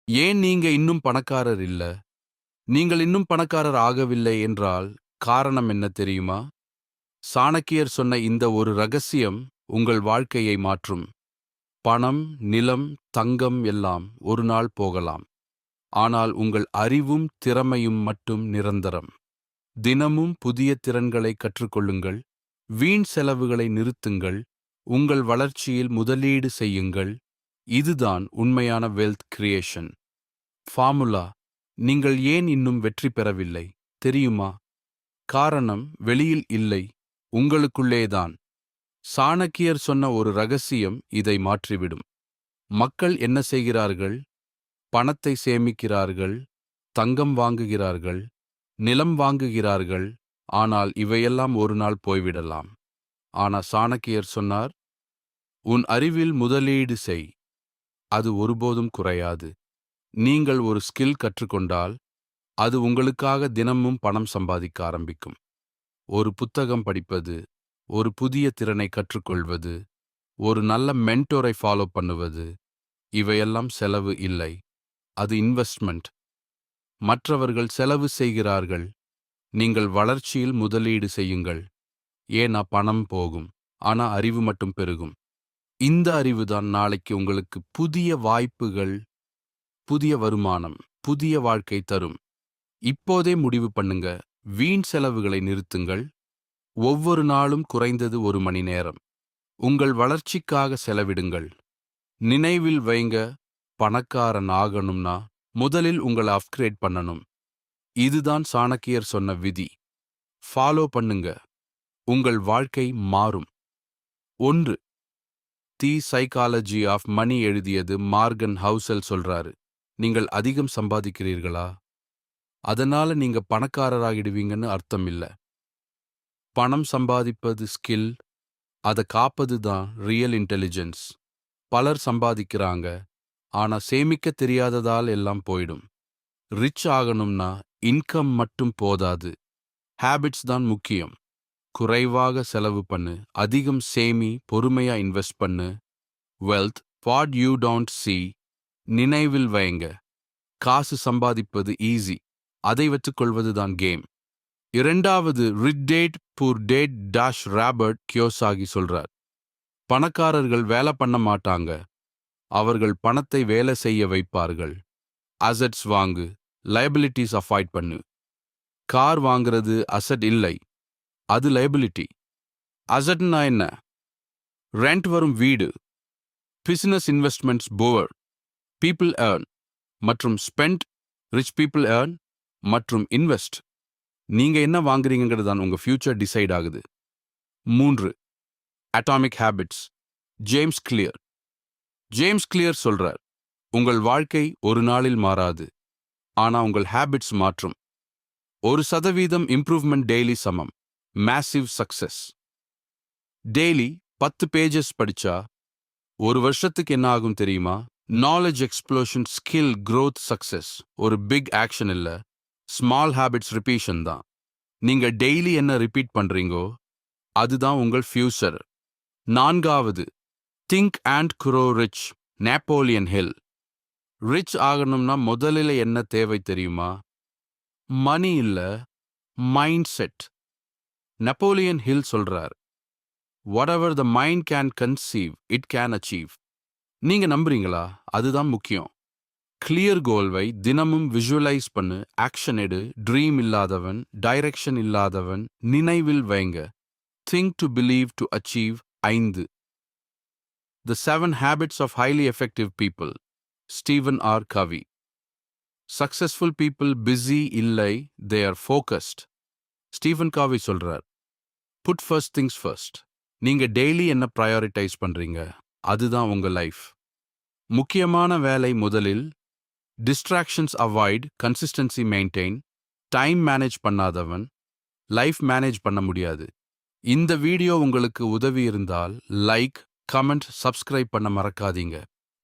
ஏன் நீங்க இன்னும் பணக்காரர் இல்ல? நீங்கள் இன்னும் பணக்காரர் ஆகவில்லை என்றால் காரணம் என்ன தெரியுமா? சாணக்கியர் சொன்ன இந்த ஒரு ரகசியம் உங்கள் வாழ்க்கையை மாற்றும். பணம், நிலம், தங்கம் எல்லாம் ஒரு நாள் போகலாம். ஆனால் உங்கள் அறிவும் திறமையும் மட்டும் நிரந்தரம். தினமும் புதிய திறன்களை கற்றுக்கொள்ளுங்கள். வீண் செலவுகளை நிறுத்துங்கள். உங்கள் வளர்ச்சியில் முதலீடு செய்யுங்கள். இதுதான் உண்மையான வெல்த் கிரியேஷன் ஃபார்முலா. நீங்கள் ஏன் இன்னும் வெற்றி பெறவில்லை தெரியுமா? காரணம் வெளியில் இல்லை, உங்களுக்குள்ளேதான். சாணக்கியர் சொன்ன ஒரு ரகசியம் இதை மாற்றிவிடும். மக்கள் என்ன செய்கிறார்கள்? பணத்தை சேமிக்கிறார்கள், தங்கம் வாங்குகிறார்கள், நிலம் வாங்குகிறார்கள். ஆனால் இவையெல்லாம் ஒரு நாள் போய்விடலாம். ஆனா சாணக்கியர் சொன்னார், உன் அறிவில் முதலீடு செய். அது ஒருபோதும் குறையாது. நீங்கள் ஒரு ஸ்கில் கற்றுக்கொண்டால் அது உங்களுக்காக தினமும் பணம் சம்பாதிக்க ஆரம்பிக்கும். ஒரு புத்தகம் படிப்பது, ஒரு புதிய திறனை கற்றுக்கொள்வது, ஒரு நல்ல மென்டோரை ஃபாலோ பண்ணுவது, இவையெல்லாம் செலவு இல்லை, அது இன்வெஸ்ட்மெண்ட். மற்றவர்கள் செலவு செய்கிறார்கள், நீங்கள் வளர்ச்சியில் முதலீடு செய்யுங்கள். ஏன்னா பணம் போகும், ஆனா அறிவு மட்டும் பெருகும். இந்த அறிவுதான் நாளைக்கு உங்களுக்கு புதிய வாய்ப்புகள், புதிய வருமானம், புதிய வாழ்க்கை தரும். இப்போதே முடிவு பண்ணுங்க. வீண் செலவுகளை நிறுத்துங்கள். ஒவ்வொரு நாளும் குறைந்தது 1 மணி நேரம் உங்கள் வளர்ச்சிக்காக செலவிடுங்கள். நினைவில் வைங்க, பணக்காரன் ஆகணும்னா முதலில் உங்களை அப்கிரேட் பண்ணணும். இதுதான் சாணக்கியர் சொன்ன விதி. ஃபாலோ பண்ணுங்க, உங்கள் வாழ்க்கை மாறும். 1. தி சைக்காலஜி ஆஃப் மணி எழுதியது மார்கன் ஹவுசல் சொல்றாரு. நீங்கள் அதிகம் சம்பாதிக்கிறீர்களா? அதனால நீங்க பணக்காரராகிடுவீங்கன்னு அர்த்தம் இல்ல. பணம் சம்பாதிப்பது ஸ்கில், அதை காப்பது தான் ரியல் இன்டெலிஜென்ஸ். பலர் சம்பாதிக்கிறாங்க, ஆனா சேமிக்க தெரியாததால் எல்லாம் போயிடும். ரிச் ஆகணும்னா இன்கம் மட்டும் போதாது, ஹேபிட்ஸ் தான் முக்கியம். குறைவாக செலவு பண்ணு, அதிகம் சேமி, பொறுமையா இன்வெஸ்ட் பண்ணு. Wealth what you don't see. நினைவில் வைங்க, காசு சம்பாதிப்பது ஈஸி, அதை வச்சுக்கொள்வதுதான் கேம். 2வது rich dad poor dad dash Robert Kiyosaki சொல்றார். பணக்காரர்கள் வேலை பண்ண மாட்டாங்க, அவர்கள் பணத்தை வேலை செய்ய வைப்பார்கள். அசெட்ஸ் வாங்கு, லைபிலிட்டிஸ் அவாய்ட் பண்ணு. கார் வாங்குறது அசெட் இல்லை, அது லைபிலிட்டி. அசெட்னா என்ன? ரெண்ட் வரும் வீடு, பிசினஸ் இன்வெஸ்ட்மெண்ட்ஸ் போவர், பீப்புள் ஏர்ன் மற்றும் ஸ்பெண்ட், ரிச் பீப்புள் ஏர்ன் மற்றும் இன்வெஸ்ட். நீங்க என்ன வாங்குறீங்கிறது தான் உங்க ஃபியூச்சர் டிசைட் ஆகுது. 3. Atomic habits. James clear. James clear சொல்றார், உங்கள் வாழ்க்கை ஒரு நாளில் மாறாது, ஆனா உங்கள் ஹேபிட்ஸ் மாற்றும். 1% இம்ப்ரூவ்மெண்ட் டெய்லி சமம் மேசிவ் சக்சஸ். டெய்லி 10 பேஜஸ் படிச்சா 1 வருஷத்துக்கு என்ன ஆகும் தெரியுமா? Knowledge explosion, skill growth, success. ஒரு பிக் ஆக்ஷன் இல்ல, ஸ்மால் ஹேபிட்ஸ் ரிப்பீஷன் தான். நீங்க டெய்லி என்ன ரிப்பீட் பண்றீங்கோ அதுதான் உங்கள் ஃபியூச்சர். 4வது think and grow rich. Napoleon Hill. Rich ஆகணும்னா முதலில் என்ன தேவை தெரியுமா? மணி இல்ல, மைண்ட் செட். நெப்போலியன் ஹில் சொல்றார், whatever the mind can conceive, it can achieve. நீங்க நம்புறீங்களா? அதுதான் முக்கியம். கிளியர் கோல்வை தினமும் விஷுவலைஸ் பண்ணு, ஆக்ஷன் எடு. ட்ரீம் இல்லாதவன், டைரக்ஷன் இல்லாதவன். நினைவில் வைங்க, think to believe to achieve. 5. The 7 Habits of Highly Effective People. Stephen R Covey. Successful people busy இல்லை, they are focused. Stephen Covey சொல்றார், புட் ஃபர்ஸ்ட் திங்ஸ் ஃபர்ஸ்ட். நீங்க டெய்லி என்ன ப்ரையாரிட்டைஸ் பண்றீங்க அதுதான் உங்க லைஃப். முக்கியமான வேலை முதலில், distractions avoid, consistency maintain. Time manage பண்ணாதவன் லைஃப் மேனேஜ் பண்ண முடியாது. இந்த வீடியோ உங்களுக்கு உதவி இருந்தால் லைக், கமெண்ட், சப்ஸ்கிரைப் பண்ண மறக்காதீங்க.